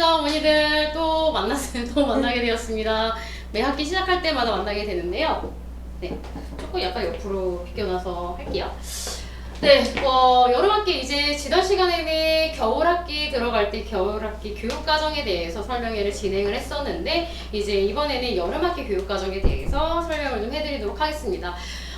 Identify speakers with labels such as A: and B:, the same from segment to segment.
A: 반갑습니다. 어머니들 또 만났어요. 또 만나게 되었습니다. 매 학기 시작할 때마다 만나게 되는데요. 네, 조금 약간 옆으로 비껴놔서 할게요. 네, 여름학기 이제 지난 시간에는 겨울학기 들어갈 때 겨울학기 교육과정에 대해서 설명회를 진행을 했었는데 이제 이번에는 여름학기 교육과정에 대해서 설명을 좀 해드리도록 하겠습니다.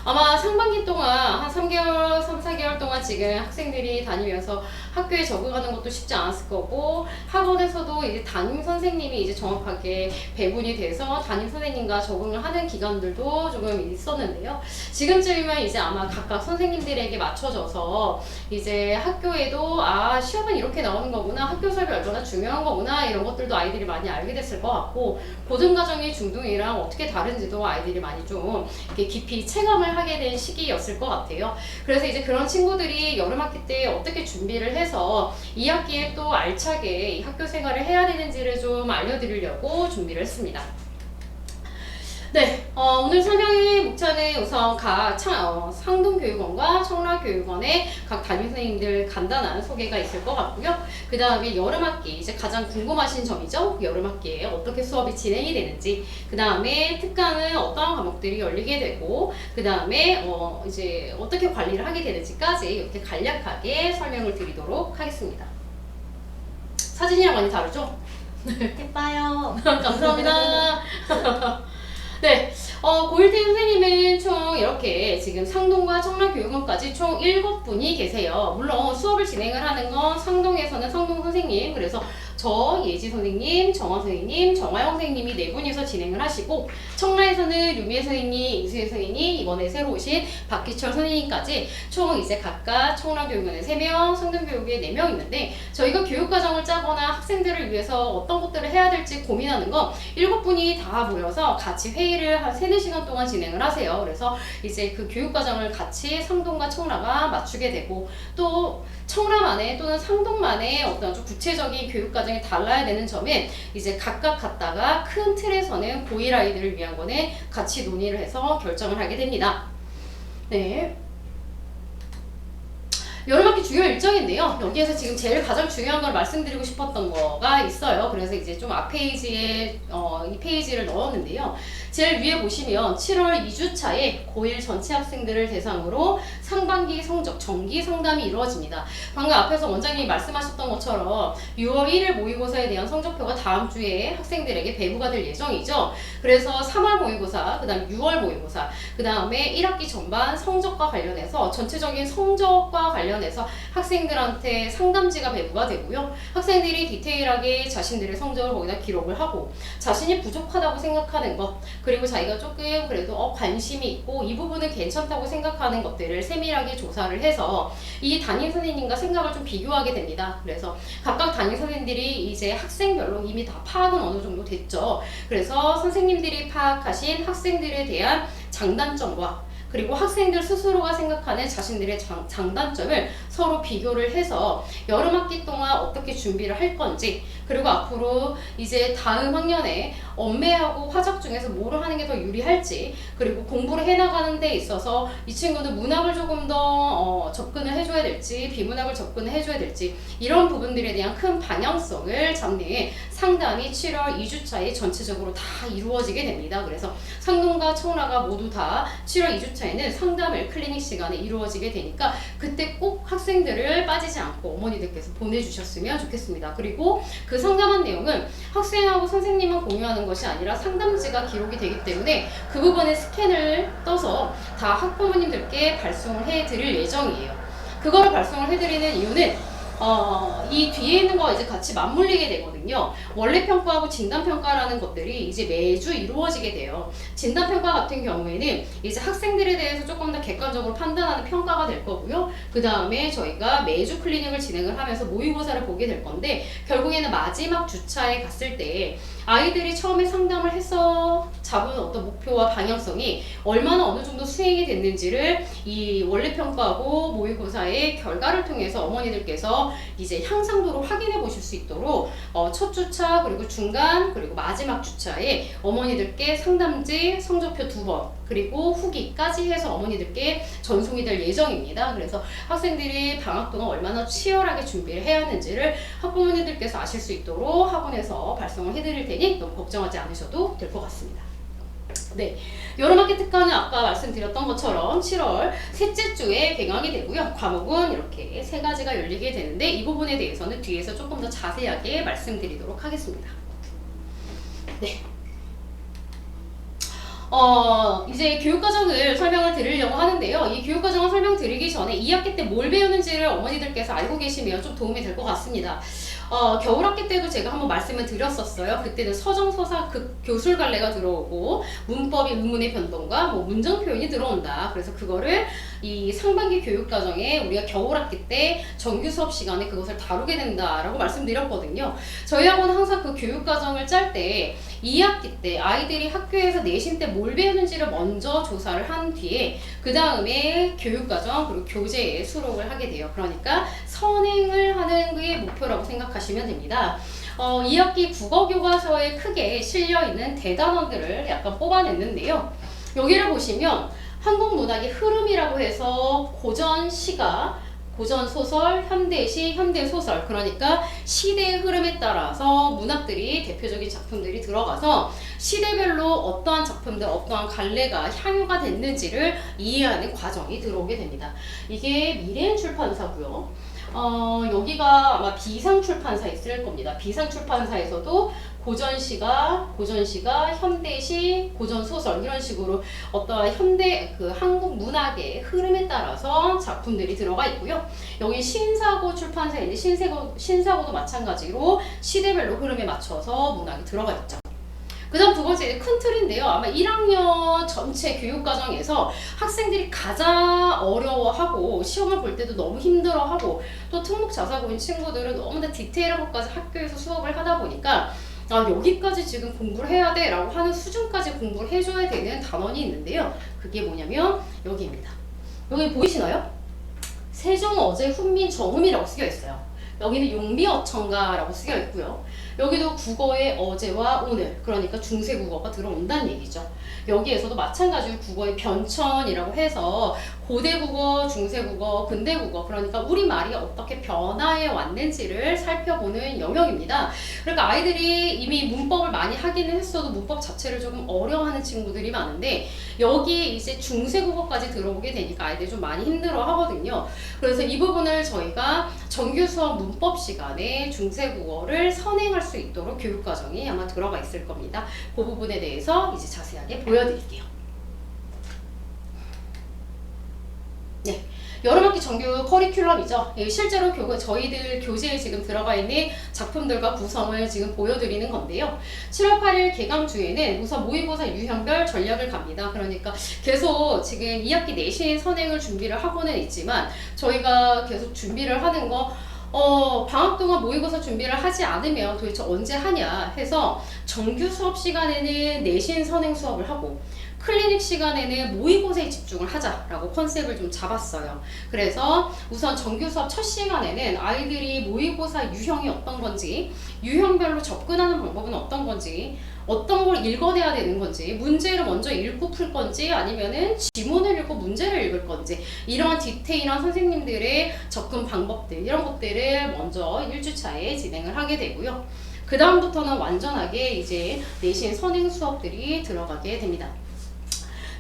A: 아마 상반기 동안 한 3개월, 3, 4개월 동안 지금 학생들이 다니면서 학교에 적응하는 것도 쉽지 않았을 거고 학원에서도 이제 담임 선생님이 이제 정확하게 배분이 돼서 담임 선생님과 적응을 하는 기간들도 조금 있었는데요. 지금쯤이면 이제 아마 각각 선생님들에게 맞춰져서 이제 학교에도 시험은 이렇게 나오는 거구나, 학교 수업이 얼마나 중요한 거구나 이런 것들도 아이들이 많이 알게 됐을 것 같고 고등과정이 중등이랑 어떻게 다른지도 아이들이 많이 좀 이렇게 깊이 체감을 하게 된 시기였을 것 같아요. 그래서 이제 그런 친구들이 여름학기 때 어떻게 준비를 해서 2학기에 또 알차게 학교 생활을 해야 되는지를 좀 알려드리려고 준비를 했습니다. 네, 오늘 설명의 목차는 우선 상동교육원과 청라교육원의 각 담임 선생님들 간단한 소개가 있을 것 같고요. 그 다음에 여름학기, 이제 가장 궁금하신 점이죠. 여름학기에 어떻게 수업이 진행이 되는지, 그 다음에 특강은 어떠한 과목들이 열리게 되고, 그 다음에 이제 어떻게 관리를 하게 되는지까지 이렇게 간략하게 설명을 드리도록 하겠습니다. 사진이랑 많이 다르죠?
B: 예뻐요.
A: 감사합니다. 네, 고일태 선생님은 총 이렇게 지금 상동과 청라교육원까지 총 7분이 계세요. 물론 수업을 진행을 하는 건 상동에서는 상동 선생님, 그래서 저 예지 선생님, 정화 선생님, 정화영 선생님이 4분이서 진행을 하시고 청라에서는 유미애 선생님, 이수혜 선생님, 이번에 새로 오신 박기철 선생님까지 총 이제 각각 청라교육원에 3명, 상동교육에 4명 있는데 저희가 교육과정을 짜거나 학생들을 위해서 어떤 것들을 해야 될지 고민하는 건 7분이 다 모여서 같이 회의를 한 3, 4시간 동안 진행을 하세요. 그래서 이제 그 교육과정을 같이 상동과 청라가 맞추게 되고 또 청라만의 또는 상동만의 어떤 좀 구체적인 교육과정이 달라야 되는 점은 이제 각각 갖다가 큰 틀에서는 고1 아이들을 위한 거는 같이 논의를 해서 결정을 하게 됩니다. 네. 여름학기 주요 일정인데요. 여기에서 지금 제일 가장 중요한 걸 말씀드리고 싶었던 거가 있어요. 그래서 이제 좀 앞 페이지에 이 페이지를 넣었는데요. 제일 위에 보시면 7월 2주차에 고1 전체 학생들을 대상으로 상반기 성적 정기 상담이 이루어집니다. 방금 앞에서 원장님이 말씀하셨던 것처럼 6월 1일 모의고사에 대한 성적표가 다음 주에 학생들에게 배부가 될 예정이죠. 그래서 3월 모의고사, 그 다음 6월 모의고사, 그 다음에 1학기 전반 성적과 관련해서 전체적인 성적과 관련해서 학생들한테 상담지가 배부가 되고요. 학생들이 디테일하게 자신들의 성적을 거기다 기록을 하고 자신이 부족하다고 생각하는 것, 그리고 자기가 조금 그래도 관심이 있고 이 부분은 괜찮다고 생각하는 것들을 세밀하게 조사를 해서 이 담임 선생님과 생각을 좀 비교하게 됩니다. 그래서 각각 담임 선생님들이 이제 학생별로 이미 다 파악은 어느 정도 됐죠. 그래서 선생님들이 파악하신 학생들에 대한 장단점과 그리고 학생들 스스로가 생각하는 자신들의 장단점을 서로 비교를 해서 여름학기 동안 어떻게 준비를 할 건지, 그리고 앞으로 이제 다음 학년에 엄매하고 화작 중에서 뭐를 하는 게 더 유리할지, 그리고 공부를 해나가는 데 있어서 이 친구는 문학을 조금 더 접근을 해줘야 될지 비문학을 접근을 해줘야 될지 이런 부분들에 대한 큰 방향성을 잡는 상담이 7월 2주차에 전체적으로 다 이루어지게 됩니다. 그래서 상동과 청라가 모두 다 7월 2주차에는 상담을 클리닉 시간에 이루어지게 되니까 그때 꼭 학생들을 빠지지 않고 어머니들께서 보내주셨으면 좋겠습니다. 그리고 그 상담한 내용은 학생하고 선생님만 공유하는 것이 아니라 상담지가 기록이 되기 때문에 그 부분에 스캔을 떠서 다 학부모님들께 발송을 해드릴 예정이에요. 그거를 발송을 해드리는 이유는 이 뒤에 있는 거와 이제 같이 맞물리게 되거든요. 원래 평가하고 진단 평가라는 것들이 이제 매주 이루어지게 돼요. 진단 평가 같은 경우에는 이제 학생들에 대해서 조금 더 객관적으로 판단하는 평가가 될 거고요. 그 다음에 저희가 매주 클리닉을 진행을 하면서 모의고사를 보게 될 건데 결국에는 마지막 주차에 갔을 때 아이들이 처음에 상담을 해서 잡은 어떤 목표와 방향성이 얼마나 어느 정도 수행이 됐는지를 이 원래 평가하고 모의고사의 결과를 통해서 어머니들께서 이제 향상도를 확인해 보실 수 있도록 첫 주차 그리고 중간 그리고 마지막 주차에 어머니들께 상담지 성적표 2번 그리고 후기까지 해서 어머니들께 전송이 될 예정입니다. 그래서 학생들이 방학 동안 얼마나 치열하게 준비를 해야 하는지를 학부모님들께서 아실 수 있도록 학원에서 발송을 해드릴 테니 너무 걱정하지 않으셔도 될 것 같습니다. 네, 여름학기 특강은 아까 말씀드렸던 것처럼 7월 셋째 주에 개강이 되고요. 과목은 이렇게 세 가지가 열리게 되는데 이 부분에 대해서는 뒤에서 조금 더 자세하게 말씀드리도록 하겠습니다. 네. 이제 교육과정을 설명을 드리려고 하는데요. 이 교육과정을 설명드리기 전에 2학기 때 뭘 배우는지를 어머니들께서 알고 계시면 좀 도움이 될 것 같습니다. 겨울학기 때도 제가 한번 말씀을 드렸었어요. 그때는 서정서사 교술갈래가 들어오고 문법이 의문의 변동과 문장 표현이 들어온다. 그래서 그거를 이 상반기 교육과정에 우리가 겨울학기 때 정규 수업 시간에 그것을 다루게 된다라고 말씀드렸거든요. 저희 학원은 항상 그 교육과정을 짤 때 2학기 때 아이들이 학교에서 내신 때 뭘 배우는지를 먼저 조사를 한 뒤에 그 다음에 교육과정 그리고 교재에 수록을 하게 돼요. 그러니까 선행을 하는 게 목표라고 생각하시면 됩니다. 2학기 국어교과서에 크게 실려있는 대단원들을 약간 뽑아냈는데요. 여기를 보시면 한국문학의 흐름이라고 해서 고전시가 고전소설, 현대시, 현대소설 그러니까 시대의 흐름에 따라서 문학들이 대표적인 작품들이 들어가서 시대별로 어떠한 작품들, 어떠한 갈래가 향유가 됐는지를 이해하는 과정이 들어오게 됩니다. 이게 미래엔 출판사고요. 여기가 아마 비상출판사 있을 겁니다. 비상출판사에서도 고전시가, 현대시, 고전소설 이런 식으로 어떠한 한국 문학의 흐름에 따라서 작품들이 들어가 있고요. 여기 신사고 출판사인데 신사고도 마찬가지로 시대별로 흐름에 맞춰서 문학이 들어가 있죠. 그 다음 두 번째 큰 틀인데요. 아마 1학년 전체 교육과정에서 학생들이 가장 어려워하고 시험을 볼 때도 너무 힘들어하고 또 특목자사고인 친구들은 너무나 디테일한 것까지 학교에서 수업을 하다 보니까 여기까지 지금 공부를 해야 돼 라고 하는 수준까지 공부를 해줘야 되는 단원이 있는데요. 그게 뭐냐면 여기입니다. 여기 보이시나요? 세종, 어제, 훈민, 정음이라고 쓰여 있어요. 여기는 용비어천가라고 쓰여 있고요. 여기도 국어의 어제와 오늘 그러니까 중세국어가 들어온다는 얘기죠. 여기에서도 마찬가지로 국어의 변천이라고 해서 고대국어, 중세국어, 근대국어 그러니까 우리말이 어떻게 변화해 왔는지를 살펴보는 영역입니다. 그러니까 아이들이 이미 문법을 많이 하기는 했어도 문법 자체를 조금 어려워하는 친구들이 많은데 여기에 이제 중세국어까지 들어오게 되니까 아이들이 좀 많이 힘들어 하거든요. 그래서 이 부분을 저희가 정규 수업 문법 시간에 중세국어를 선행할 수 있도록 교육과정이 아마 들어가 있을 겁니다. 그 부분에 대해서 이제 자세하게 보여드릴게요. 네, 여름학기 정규 커리큘럼이죠. 실제로 저희들 교재에 지금 들어가 있는 작품들과 구성을 지금 보여드리는 건데요. 7월 8일 개강 주에는 우선 모의고사 유형별 전략을 갑니다. 그러니까 계속 지금 2학기 내신 선행을 준비를 하고는 있지만 저희가 계속 준비를 하는 거 방학 동안 모의고사 준비를 하지 않으면 도대체 언제 하냐 해서 정규 수업 시간에는 내신 선행 수업을 하고 클리닉 시간에는 모의고사에 집중을 하자라고 컨셉을 좀 잡았어요. 그래서 우선 정규 수업 첫 시간에는 아이들이 모의고사 유형이 어떤 건지, 유형별로 접근하는 방법은 어떤 건지, 어떤 걸 읽어내야 되는 건지, 문제를 먼저 읽고 풀 건지 아니면은 지문을 읽고 문제를 읽을 건지 이러한 디테일한 선생님들의 접근 방법들 이런 것들을 먼저 1주차에 진행을 하게 되고요. 그 다음부터는 완전하게 이제 내신 선행 수업들이 들어가게 됩니다.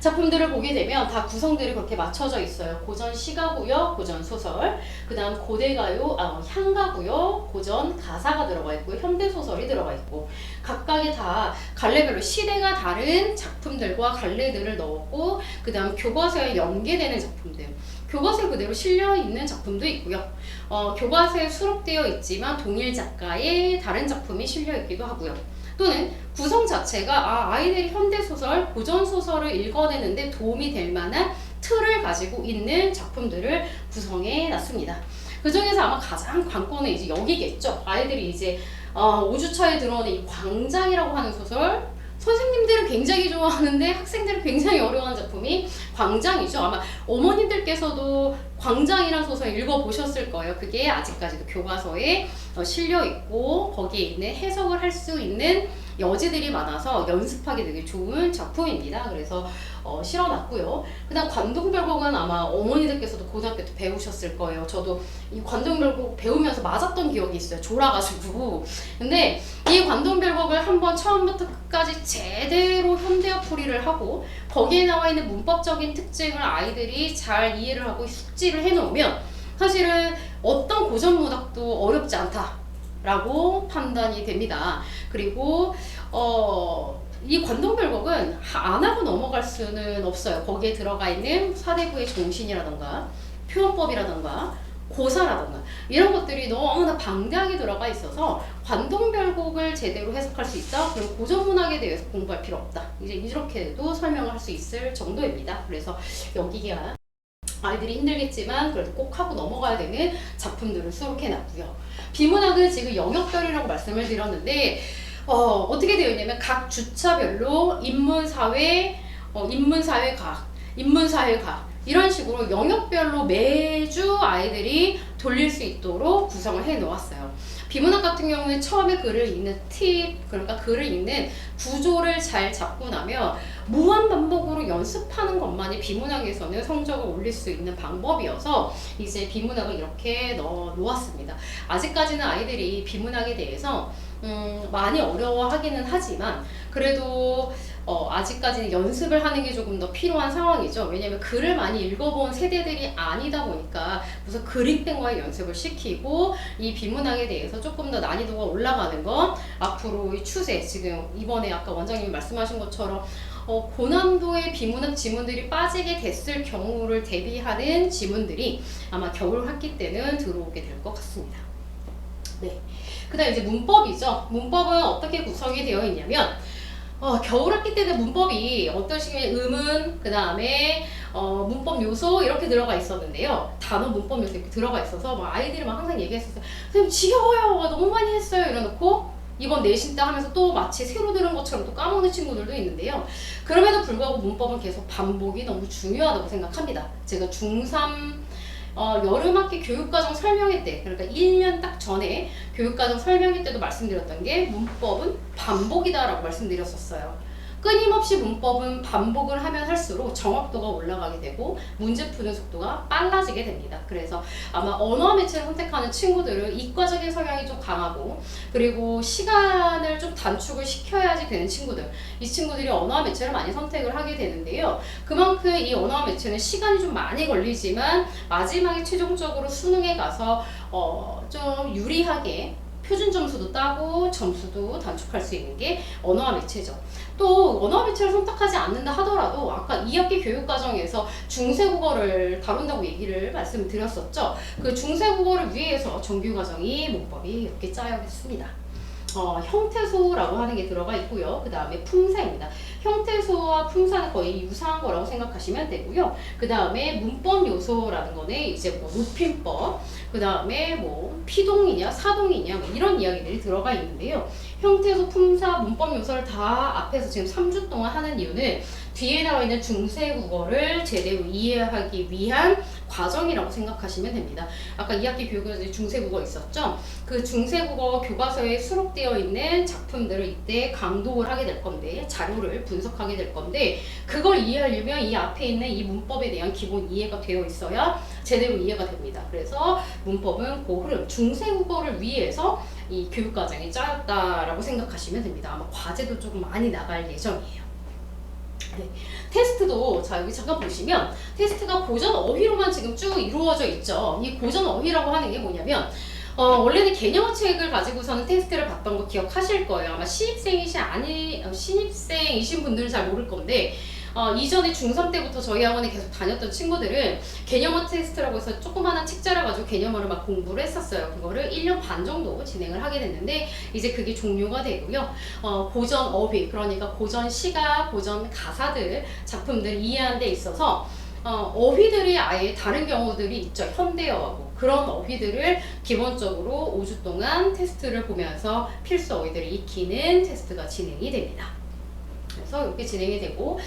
A: 작품들을 보게 되면 다 구성들이 그렇게 맞춰져 있어요. 고전 시가고요, 고전 소설, 그 다음 고대가요, 향가고요, 고전 가사가 들어가 있고 현대 소설이 들어가 있고 각각의 다 갈래별로 시대가 다른 작품들과 갈래들을 넣었고 그 다음 교과서에 연계되는 작품들 교과서에 그대로 실려있는 작품도 있고요. 교과서에 수록되어 있지만 동일 작가의 다른 작품이 실려있기도 하고요. 또는 구성 자체가 아이들이 현대소설, 고전소설을 읽어내는데 도움이 될 만한 틀을 가지고 있는 작품들을 구성해 놨습니다. 그 중에서 아마 가장 관건은 이제 여기겠죠. 아이들이 이제 5주차에 들어오는 이 광장이라고 하는 소설 선생님들은 굉장히 좋아하는데 학생들은 굉장히 어려워하는 작품이 광장이죠. 아마 어머님들께서도 광장이라는 소설 읽어보셨을 거예요. 그게 아직까지도 교과서에 실려있고 거기에 있는 해석을 할 수 있는 여지들이 많아서 연습하기 되게 좋은 작품입니다. 그래서 실어놨고요. 그다음 관동별곡은 아마 어머니들께서도 고등학교 때 배우셨을 거예요. 저도 이 관동별곡 배우면서 맞았던 기억이 있어요. 졸아가지고. 근데 이 관동별곡을 한번 처음부터 끝까지 제대로 현대어풀이를 하고 거기에 나와 있는 문법적인 특징을 아이들이 잘 이해를 하고 숙지를 해놓으면 사실은 어떤 고전 문학도 어렵지 않다라고 판단이 됩니다. 그리고 이 관동별곡은 안 하고 넘어갈 수는 없어요. 거기에 들어가 있는 사대부의 정신이라던가 표현법이라던가 고사라던가 이런 것들이 너무나 방대하게 들어가 있어서 관동별곡을 제대로 해석할 수 있다. 그리고 고전문학에 대해서 공부할 필요 없다. 이제 이렇게도 설명을 할 수 있을 정도입니다. 그래서 여기가 아이들이 힘들겠지만 그래도 꼭 하고 넘어가야 되는 작품들을 수록해놨고요. 비문학은 지금 영역별이라고 말씀을 드렸는데 어떻게 되어 있냐면 각 주차별로 인문사회, 인문사회과학, 인문사회과학 이런 식으로 영역별로 매주 아이들이 돌릴 수 있도록 구성을 해 놓았어요. 비문학 같은 경우는 처음에 글을 읽는 팁, 그러니까 글을 읽는 구조를 잘 잡고 나면 무한 반복으로 연습하는 것만이 비문학에서는 성적을 올릴 수 있는 방법이어서 이제 비문학을 이렇게 넣어 놓았습니다. 아직까지는 아이들이 비문학에 대해서 많이 어려워하기는 하지만 그래도 아직까지는 연습을 하는 게 조금 더 필요한 상황이죠. 왜냐면 글을 많이 읽어본 세대들이 아니다 보니까 우선 그릭된과의 연습을 시키고 이 비문학에 대해서 조금 더 난이도가 올라가는 건 앞으로의 추세, 지금 이번에 아까 원장님이 말씀하신 것처럼 고난도의 비문학 지문들이 빠지게 됐을 경우를 대비하는 지문들이 아마 겨울 학기 때는 들어오게 될 것 같습니다. 네. 그 다음 이제 문법이죠. 문법은 어떻게 구성이 되어 있냐면 겨울 학기 때는 문법이 어떤 식이면 음은, 그 다음에 문법 요소 이렇게 들어가 있었는데요. 단어 문법 요소 이렇게 들어가 있어서 막 아이들이 막 항상 얘기했었어요. 선생님 지겨워요. 너무 많이 했어요. 이래놓고 이번 내신 때 하면서 또 마치 새로 들은 것처럼 또 까먹는 친구들도 있는데요. 그럼에도 불구하고 문법은 계속 반복이 너무 중요하다고 생각합니다. 제가 중3 여름학기 교육과정 설명회 때, 그러니까 1년 딱 전에 교육과정 설명회 때도 말씀드렸던 게 문법은 반복이다라고 말씀드렸었어요. 끊임없이 문법은 반복을 하면 할수록 정확도가 올라가게 되고 문제 푸는 속도가 빨라지게 됩니다. 그래서 아마 언어 매체를 선택하는 친구들은 이과적인 성향이 좀 강하고 그리고 시간을 좀 단축을 시켜야지 되는 친구들, 이 친구들이 언어 매체를 많이 선택을 하게 되는데요. 그만큼 이 언어 매체는 시간이 좀 많이 걸리지만 마지막에 최종적으로 수능에 가서 좀 유리하게 표준 점수도 따고 점수도 단축할 수 있는 게 언어와 매체죠. 또 언어와 매체를 선택하지 않는다 하더라도 아까 2학기 교육과정에서 중세국어를 다룬다고 얘기를 말씀드렸었죠. 그 중세국어를 위해서 정규과정이 문법이 이렇게 짜여있습니다. 형태소라고 하는 게 들어가 있고요. 그 다음에 품사입니다. 형태소와 품사는 거의 유사한 거라고 생각하시면 되고요. 그 다음에 문법 요소라는 거는 이제 뭐 높임법, 그 다음에 뭐 피동이냐 사동이냐 뭐 이런 이야기들이 들어가 있는데요. 형태소, 품사, 문법 요소를 다 앞에서 지금 3주 동안 하는 이유는 뒤에 나와 있는 중세국어를 제대로 이해하기 위한 과정이라고 생각하시면 됩니다. 아까 2학기 교육에서 중세국어 있었죠? 그 중세국어 교과서에 수록되어 있는 작품들을 이때 강독을 하게 될 건데, 자료를 분석하게 될 건데, 그걸 이해하려면 이 앞에 있는 이 문법에 대한 기본 이해가 되어 있어야 제대로 이해가 됩니다. 그래서 문법은 그 흐름, 중세국어를 위해서 이 교육과정이 짜였다라고 생각하시면 됩니다. 아마 과제도 조금 많이 나갈 예정이에요. 네. 테스트도 자 여기 잠깐 보시면 테스트가 고전 어휘로만 지금 쭉 이루어져 있죠. 이 고전 어휘라고 하는 게 뭐냐면 원래는 개념어책을 가지고서는 테스트를 봤던 거 기억하실 거예요. 아마 신입생이신 분들은 잘 모를 건데 이전에 중3 때부터 저희 학원에 계속 다녔던 친구들은 개념어 테스트라고 해서 조그마한 책자를 가지고 개념어를 막 공부를 했었어요. 그거를 1년 반 정도 진행을 하게 됐는데 이제 그게 종료가 되고요. 고전 어휘, 그러니까 고전 시가, 고전 가사들, 작품들 이해하는 데 있어서 어휘들이 아예 다른 경우들이 있죠. 현대어하고. 그런 어휘들을 기본적으로 5주 동안 테스트를 보면서 필수 어휘들을 익히는 테스트가 진행이 됩니다. 그래서 이렇게 진행이 되고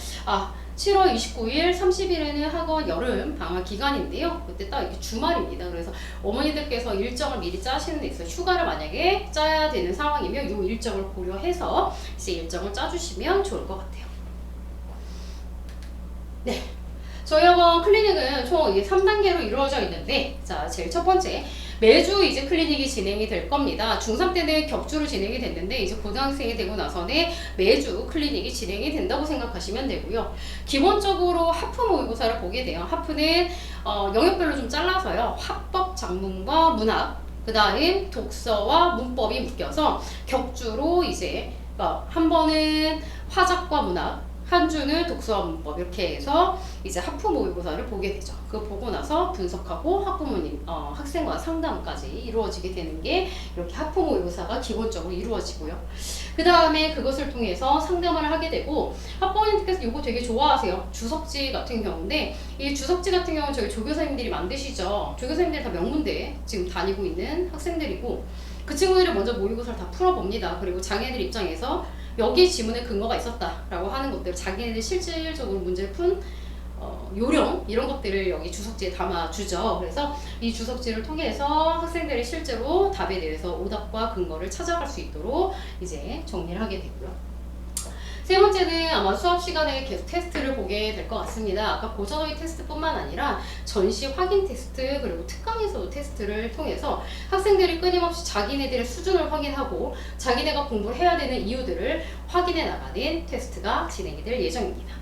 A: 7월 29일, 30일에는 학원 여름 방학 기간인데요. 그때 딱 이렇게 주말입니다. 그래서 어머니들께서 일정을 미리 짜시는 데 있어서 휴가를 만약에 짜야 되는 상황이면 이 일정을 고려해서 이제 일정을 짜주시면 좋을 것 같아요. 네. 저희 학원 클리닉은 총 이게 3단계로 이루어져 있는데, 자, 제일 첫 번째. 매주 이제 클리닉이 진행이 될 겁니다. 중3 때는 격주로 진행이 됐는데 이제 고등학생이 되고 나서는 매주 클리닉이 진행이 된다고 생각하시면 되고요. 기본적으로 하프 모의고사를 보게 돼요. 하프는 영역별로 좀 잘라서요. 화법, 작문과 문학, 그 다음 독서와 문법이 묶여서 격주로 이제 한 번은 화작과 문학, 한 주는 독서와 문법 이렇게 해서 이제 하프 모의고사를 보게 되죠. 그거 보고 나서 분석하고 학부모님, 학생과 상담까지 이루어지게 되는 게 이렇게 하프 모의고사가 기본적으로 이루어지고요. 그 다음에 그것을 통해서 상담을 하게 되고 학부모님께서 이거 되게 좋아하세요. 주석지 같은 경우인데 이 주석지 같은 경우는 저희 조교사님들이 만드시죠. 조교사님들이 다 명문대 지금 다니고 있는 학생들이고 그 친구들이 먼저 모의고사를 다 풀어봅니다. 그리고 장애인들 입장에서 여기 지문에 근거가 있었다라고 하는 것들, 자기네들 실질적으로 문제를 푼 요령 이런 것들을 여기 주석지에 담아주죠. 그래서 이 주석지를 통해서 학생들이 실제로 답에 대해서 오답과 근거를 찾아갈 수 있도록 이제 정리를 하게 되고요. 세 번째는 아마 수업 시간에 계속 테스트를 보게 될 것 같습니다. 아까 고전어휘 테스트뿐만 아니라 전시 확인 테스트 그리고 특강에서도 테스트를 통해서 학생들이 끊임없이 자기네들의 수준을 확인하고 자기네가 공부를 해야 되는 이유들을 확인해 나가는 테스트가 진행이 될 예정입니다.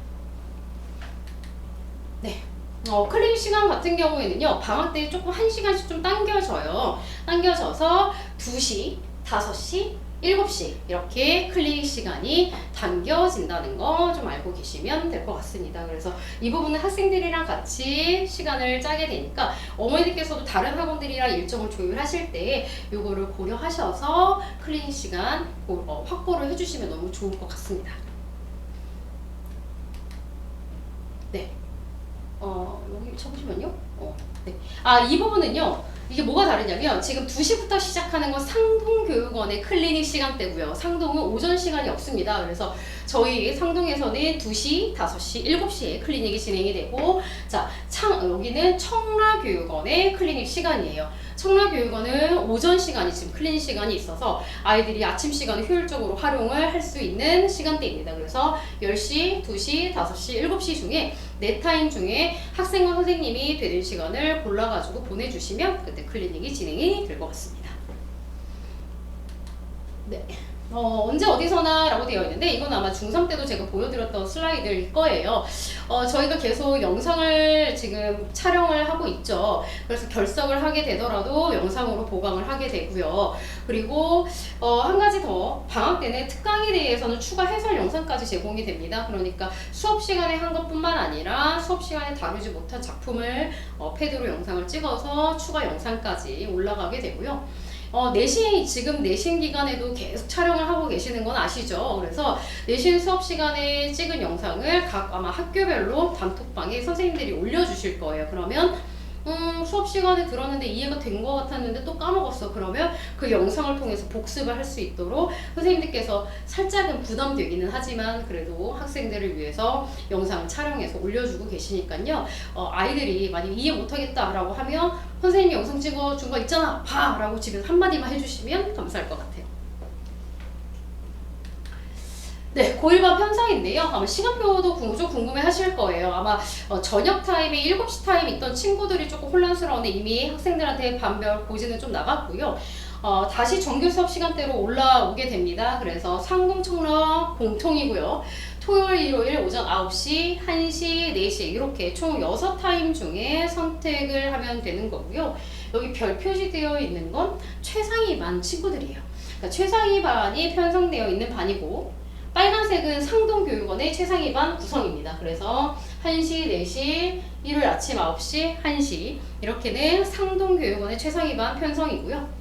A: 네. 클리닉 시간 같은 경우에는요, 방학 때 조금 1시간씩 좀 당겨져요. 당겨져서 2시, 5시, 7시 이렇게 클리닉 시간이 당겨진다는 거 좀 알고 계시면 될 것 같습니다. 그래서 이 부분은 학생들이랑 같이 시간을 짜게 되니까 어머니들께서도 다른 학원들이랑 일정을 조율하실 때 요거를 고려하셔서 클리닉 시간 확보를 해주시면 너무 좋을 것 같습니다. 네. 여기 쳐보시면요. 네. 이 부분은요. 이게 뭐가 다르냐면 지금 2시부터 시작하는 건 상동교육원의 클리닉 시간대고요. 상동은 오전 시간이 없습니다. 그래서 저희 상동에서는 2시, 5시, 7시에 클리닉이 진행이 되고 자, 여기는 청라교육원의 클리닉 시간이에요. 청라교육원은 오전 시간이 지금 클리닉 시간이 있어서 아이들이 아침 시간을 효율적으로 활용을 할 수 있는 시간대입니다. 그래서 10시, 2시, 5시, 7시 중에 4타임 중에 학생과 선생님이 되는 시간을 골라가지고 보내주시면 그때 클리닉이 진행이 될 것 같습니다. 네. 언제 어디서나 라고 되어 있는데 이건 아마 중3 때도 제가 보여드렸던 슬라이드일 거예요. 저희가 계속 영상을 지금 촬영을 하고 있죠. 그래서 결석을 하게 되더라도 영상으로 보강을 하게 되고요. 그리고 한 가지 더 방학 때는 특강에 대해서는 추가 해설 영상까지 제공이 됩니다. 그러니까 수업 시간에 한 것뿐만 아니라 수업 시간에 다루지 못한 작품을 패드로 영상을 찍어서 추가 영상까지 올라가게 되고요. 지금 내신 기간에도 계속 촬영을 하고 계시는 건 아시죠? 그래서 내신 수업 시간에 찍은 영상을 각 아마 학교별로 단톡방에 선생님들이 올려주실 거예요. 그러면 수업 시간에 들었는데 이해가 된 것 같았는데 또 까먹었어. 그러면 그 영상을 통해서 복습을 할 수 있도록 선생님들께서 살짝은 부담되기는 하지만 그래도 학생들을 위해서 영상을 촬영해서 올려주고 계시니까요. 아이들이 만약 이해 못하겠다라고 하면 선생님이 영상 찍어준 거 있잖아 봐! 라고 집에서 한마디만 해주시면 감사할 것 같아요. 네, 고1반 편성인데요. 아마 시간표도 좀 궁금해 하실 거예요. 아마 저녁 타임에 7시 타임 있던 친구들이 조금 혼란스러운데 이미 학생들한테 반별 고지는 좀 나갔고요. 다시 정규 수업 시간대로 올라오게 됩니다. 그래서 상동 청라 공통이고요. 토요일, 일요일 오전 9시, 1시, 4시 이렇게 총 6타임 중에 선택을 하면 되는 거고요. 여기 별 표시되어 있는 건 최상위 반 친구들이에요. 그러니까 최상위 반이 편성되어 있는 반이고 빨간색은 상동교육원의 최상위 반 구성입니다. 그래서 1시, 4시, 일요일 아침 9시, 1시 이렇게는 상동교육원의 최상위 반 편성이고요.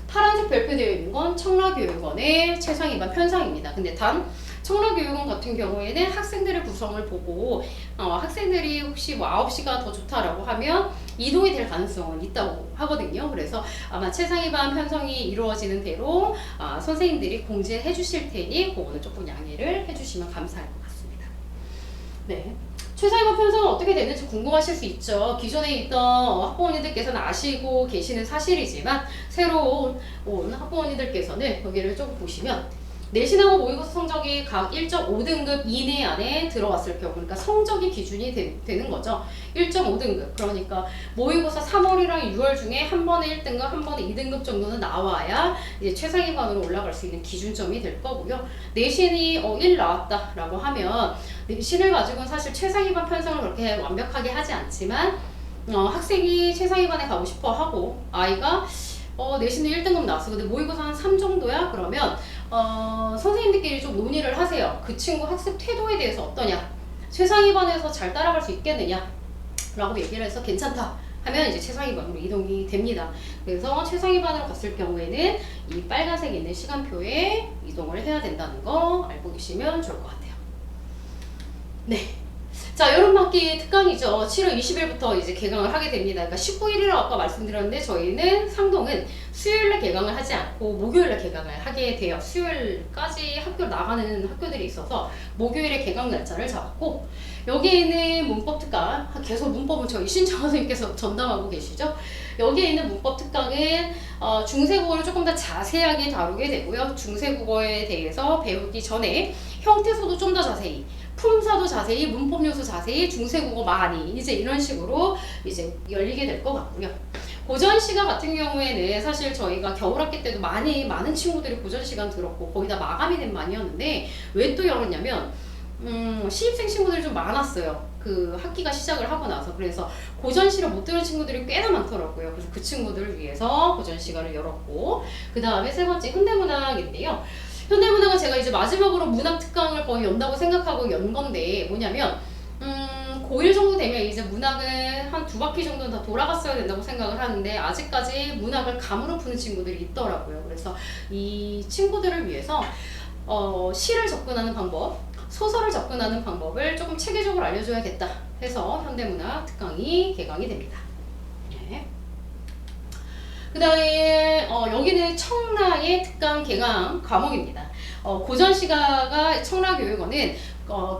A: 파란색 별표되어 있는 건 청라교육원의 최상위 반 편성입니다. 근데 단 청라교육원 같은 경우에는 학생들의 구성을 보고 학생들이 혹시 9시가 더 좋다라고 하면 이동이 될 가능성은 있다고 하거든요. 그래서 아마 최상위 반 편성이 이루어지는 대로 선생님들이 공지해 주실 테니 그거는 조금 양해를 해주시면 감사할 것 같습니다. 네. 최상위반 편성은 어떻게 되는지 궁금하실 수 있죠. 기존에 있던 학부모님들께서는 아시고 계시는 사실이지만 새로 온 학부모님들께서는 여기를 조금 보시면 내신하고 모의고사 성적이 각 1.5등급 이내 안에 들어왔을 경우, 그러니까 성적이 기준이 되는 거죠. 1.5등급. 그러니까 모의고사 3월이랑 6월 중에 한 번에 1등급, 한 번에 2등급 정도는 나와야 이제 최상위반으로 올라갈 수 있는 기준점이 될 거고요. 내신이 1 나왔다라고 하면 내신을 가지고는 사실 최상위반 편성을 그렇게 완벽하게 하지 않지만 학생이 최상위반에 가고 싶어 하고 아이가 내신도 1등급 나왔어. 근데 모의고사 한 3 정도야? 그러면 선생님들끼리 좀 논의를 하세요. 그 친구 학습 태도에 대해서 어떠냐? 최상위반에서 잘 따라갈 수 있겠느냐? 라고 얘기를 해서 괜찮다 하면 이제 최상위반으로 이동이 됩니다. 그래서 최상위반으로 갔을 경우에는 이 빨간색 있는 시간표에 이동을 해야 된다는 거 알고 계시면 좋을 것 같아요. 네. 자, 여름학기 특강이죠. 7월 20일부터 이제 개강을 하게 됩니다. 그러니까 19일이라고 아까 말씀드렸는데 저희는 상동은 수요일에 개강을 하지 않고 목요일에 개강을 하게 돼요. 수요일까지 학교 나가는 학교들이 있어서 목요일에 개강 날짜를 잡았고 여기에 있는 문법 특강, 계속 문법은 저희 신청 선생님께서 전담하고 계시죠. 여기에 있는 문법 특강은 중세국어를 조금 더 자세하게 다루게 되고요. 중세국어에 대해서 배우기 전에 형태소도 좀 더 자세히, 품사도 자세히, 문법 요소 자세히, 중세국어 많이 이제 이런 식으로 이제 열리게 될 것 같고요. 고전 시간 같은 경우에는 사실 저희가 겨울학기 때도 많은 친구들이 고전 시간 들었고 거의 다 마감이 된 반이었는데 왜 또 열었냐면 신입생 친구들이 좀 많았어요. 그 학기가 시작을 하고 나서. 그래서 고전 시를 못 들은 친구들이 꽤나 많더라고요. 그래서 그 친구들을 위해서 고전 시간을 열었고 그 다음에 세 번째 현대문학인데요. 현대문학은 제가 이제 마지막으로 문학 특강을 거의 연다고 생각하고 연 건데 뭐냐면 고1 정도 되면 이제 문학은 한 2바퀴 정도는 다 돌아갔어야 된다고 생각을 하는데 아직까지 문학을 감으로 푸는 친구들이 있더라고요. 그래서 이 친구들을 위해서 시를 접근하는 방법, 소설을 접근하는 방법을 조금 체계적으로 알려줘야겠다 해서 현대문학 특강이 개강이 됩니다. 네. 그 다음에 여기는 청라의 특강 개강 과목입니다. 고전시가가 청라교육원은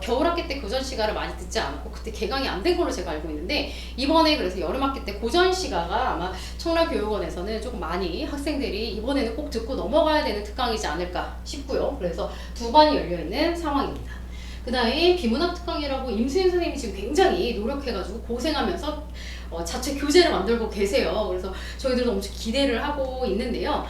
A: 겨울학기 때 고전시가를 많이 듣지 않고 그때 개강이 안 된 걸로 제가 알고 있는데 이번에 그래서 여름학기 때 고전시가가 아마 청라교육원에서는 조금 많이 학생들이 이번에는 꼭 듣고 넘어가야 되는 특강이지 않을까 싶고요. 그래서 2반이 열려있는 상황입니다. 그 다음에 비문학 특강이라고 임수인 선생님이 지금 굉장히 노력해가지고 고생하면서 자체 교재를 만들고 계세요. 그래서 저희들도 엄청 기대를 하고 있는데요.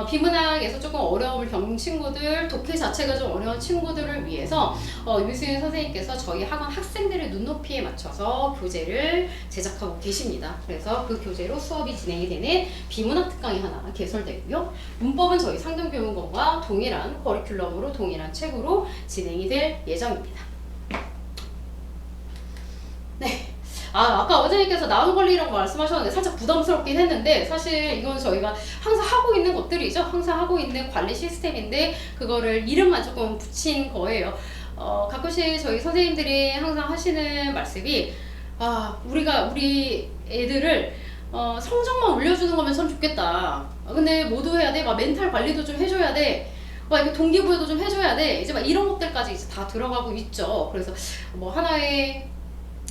A: 비문학에서 조금 어려움을 겪는 친구들, 독해 자체가 좀 어려운 친구들을 위해서 임수인 선생님께서 저희 학원 학생들의 눈높이에 맞춰서 교재를 제작하고 계십니다. 그래서 그 교재로 수업이 진행이 되는 비문학 특강이 하나 개설되고요. 문법은 저희 상동교육원과 동일한 커리큘럼으로 동일한 책으로 진행이 될 예정입니다. 네. 아까 원장님께서 나눔 관리라고 말씀하셨는데 살짝 부담스럽긴 했는데 사실 이건 저희가 항상 하고 있는 것들이죠. 항상 하고 있는 관리 시스템인데 그거를 이름만 조금 붙인 거예요. 가끔씩 저희 선생님들이 항상 하시는 말씀이 우리 애들을 성적만 올려주는 거면 참 좋겠다. 근데 뭐도 해야 돼? 막 멘탈 관리도 좀 해줘야 돼. 이렇게 동기부여도 좀 해줘야 돼. 이제 막 이런 것들까지 이제 다 들어가고 있죠. 그래서 뭐 하나의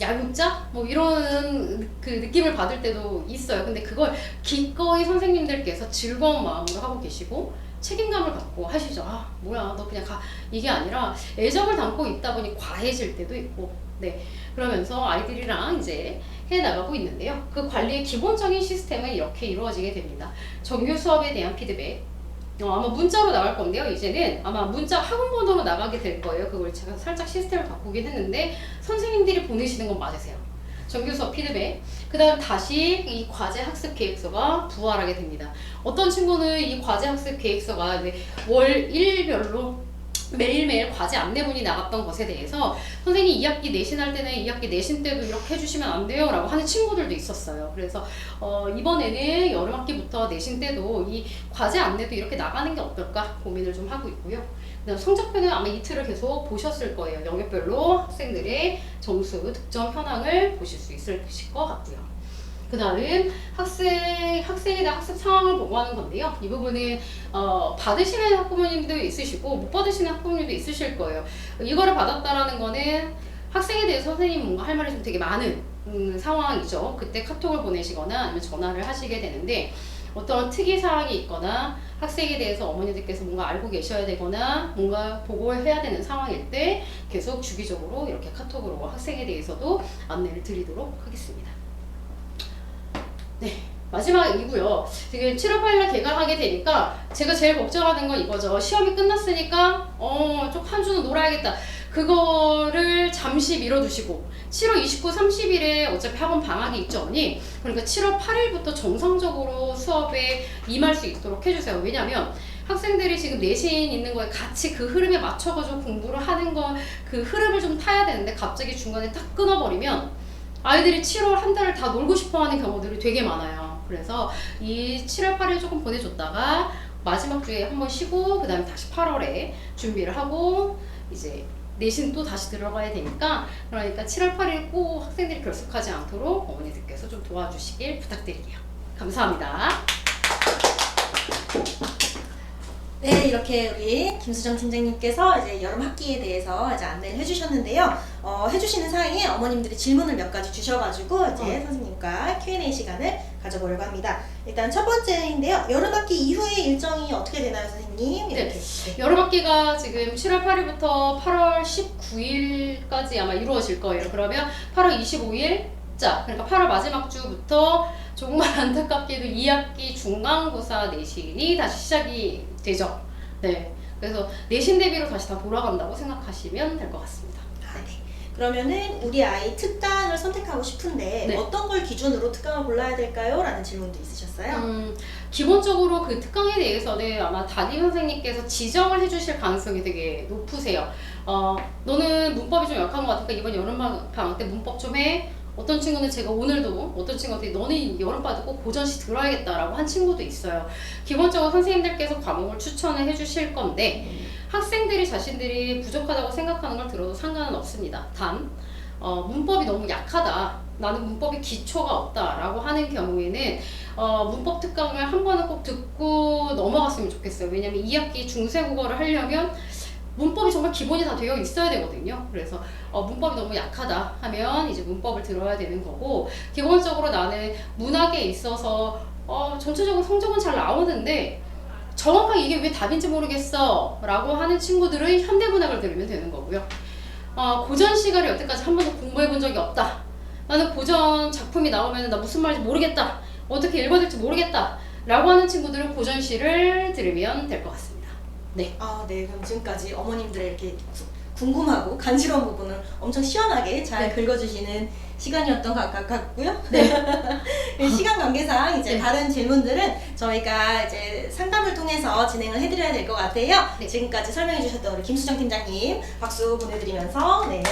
A: 야육자? 뭐 이런 그 느낌을 받을 때도 있어요. 근데 그걸 기꺼이 선생님들께서 즐거운 마음으로 하고 계시고 책임감을 갖고 하시죠. 뭐야 너 그냥 가. 이게 아니라 애정을 담고 있다 보니 과해질 때도 있고 네 그러면서 아이들이랑 이제 해나가고 있는데요. 그 관리의 기본적인 시스템은 이렇게 이루어지게 됩니다. 정규 수업에 대한 피드백 아마 문자로 나갈 건데요. 이제는 아마 문자 학원 번호로 나가게 될 거예요. 그걸 제가 살짝 시스템을 바꾸긴 했는데 선생님들이 보내시는 건 맞으세요. 정규 수업 피드백. 그 다음 다시 이 과제 학습 계획서가 부활하게 됩니다. 어떤 친구는 이 과제 학습 계획서가 월 1일별로 매일매일 과제 안내문이 나갔던 것에 대해서 선생님 2학기 내신할 때는 2학기 내신 때도 이렇게 해주시면 안 돼요 라고 하는 친구들도 있었어요. 그래서 이번에는 여름학기부터 내신 때도 이 과제 안내도 이렇게 나가는 게 어떨까 고민을 좀 하고 있고요. 그다음 성적표는 아마 이틀을 계속 보셨을 거예요. 영역별로 학생들의 점수 득점 현황을 보실 수 있을 것 같고요. 그 다음 학생에 대한 학습 상황을 보고하는 건데요. 이 부분은 받으시는 학부모님도 있으시고 못 받으시는 학부모님도 있으실 거예요. 이거를 받았다라는 거는 학생에 대해서 선생님 뭔가 할 말이 좀 되게 많은 상황이죠. 그때 카톡을 보내시거나 아니면 전화를 하시게 되는데 어떤 특이사항이 있거나 학생에 대해서 어머니들께서 뭔가 알고 계셔야 되거나 뭔가 보고를 해야 되는 상황일 때 계속 주기적으로 이렇게 카톡으로 학생에 대해서도 안내를 드리도록 하겠습니다. 네, 마지막이고요. 지금 7월 8일날 개강하게 되니까 제가 제일 걱정하는 건 이거죠. 시험이 끝났으니까 좀 한 주는 놀아야겠다. 그거를 잠시 미뤄두시고 7월 29, 30일에 어차피 학원 방학이 있죠, 어머니. 그러니까 7월 8일부터 정상적으로 수업에 임할 수 있도록 해주세요. 왜냐면 학생들이 지금 내신 있는 거에 같이 그 흐름에 맞춰가지고 공부를 하는 거, 그 흐름을 좀 타야 되는데 갑자기 중간에 딱 끊어버리면 아이들이 7월 한 달을 다 놀고 싶어 하는 경우들이 되게 많아요. 그래서 이 7월 8일 조금 보내줬다가 마지막 주에 한번 쉬고 그 다음에 다시 8월에 준비를 하고 이제 내신 또 다시 들어가야 되니까, 그러니까 7월 8일 꼭 학생들이 결석하지 않도록 어머니들께서 좀 도와주시길 부탁드릴게요. 감사합니다.
B: 네, 이렇게 우리 김수정 팀장님께서 이제 여름 학기에 대해서 이제 안내를 해주셨는데요. 해주시는 사이에 어머님들이 질문을 몇 가지 주셔가지고 이제 선생님과 Q&A 시간을 가져보려고 합니다. 일단 첫 번째인데요. 여름 학기 이후의 일정이 어떻게 되나요, 선생님? 이렇게.
A: 네. 여름 학기가 지금 7월 8일부터 8월 19일까지 아마 이루어질 거예요. 그러면 8월 25일, 자, 그러니까 8월 마지막 주부터 정말 안타깝게도 2학기 중간고사 내신이 다시 시작이 되죠. 네. 그래서 내신 대비로 다시 다 돌아간다고 생각하시면 될 것 같습니다.
B: 아, 네. 그러면은 우리 아이 특강을 선택하고 싶은데
A: 네.
B: 어떤 걸 기준으로 특강을 골라야 될까요? 라는 질문도 있으셨어요.
A: 기본적으로 그 특강에 대해서는 아마 담임 선생님께서 지정을 해주실 가능성이 되게 높으세요. 너는 문법이 좀 약한 것 같으니까 이번 여름방학 때 문법 좀 해. 어떤 친구는 제가 오늘도 어떤 친구한테 너는 여름방학 때 꼭 고전시 들어야겠다라고 한 친구도 있어요. 기본적으로 선생님들께서 과목을 추천을 해주실 건데 학생들이 자신들이 부족하다고 생각하는 걸 들어도 상관은 없습니다. 단 문법이 너무 약하다, 나는 문법에 기초가 없다 라고 하는 경우에는 문법 특강을 한 번은 꼭 듣고 넘어갔으면 좋겠어요. 왜냐면 2학기 중세국어를 하려면 문법이 정말 기본이 다 되어 있어야 되거든요. 그래서 문법이 너무 약하다 하면 이제 문법을 들어야 되는 거고, 기본적으로 나는 문학에 있어서 전체적으로 성적은 잘 나오는데 정확하게 이게 왜 답인지 모르겠어 라고 하는 친구들은 현대문학을 들으면 되는 거고요. 고전 시가를 여태까지 한 번도 공부해 본 적이 없다, 나는 고전 작품이 나오면 나 무슨 말인지 모르겠다, 어떻게 읽어야 될지 모르겠다 라고 하는 친구들은 고전시를 들으면 될 것 같습니다. 네.
B: 네. 그럼 지금까지 어머님들의 이렇게 궁금하고 간지러운 부분을 엄청 시원하게 잘 긁어주시는 시간이었던 것 같고요.
A: 네.
B: 시간 관계상 이제
A: 네.
B: 다른 질문들은 저희가 이제 상담을 통해서 진행을 해드려야 될 것 같아요.
A: 네.
B: 지금까지 설명해주셨던 우리 김수정 팀장님 박수 보내드리면서 네.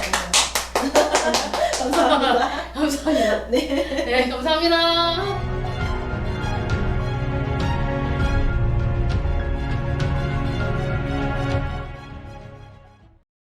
B: 감사합니다.
A: 감사합니다.
B: 네.
A: 네, 감사합니다.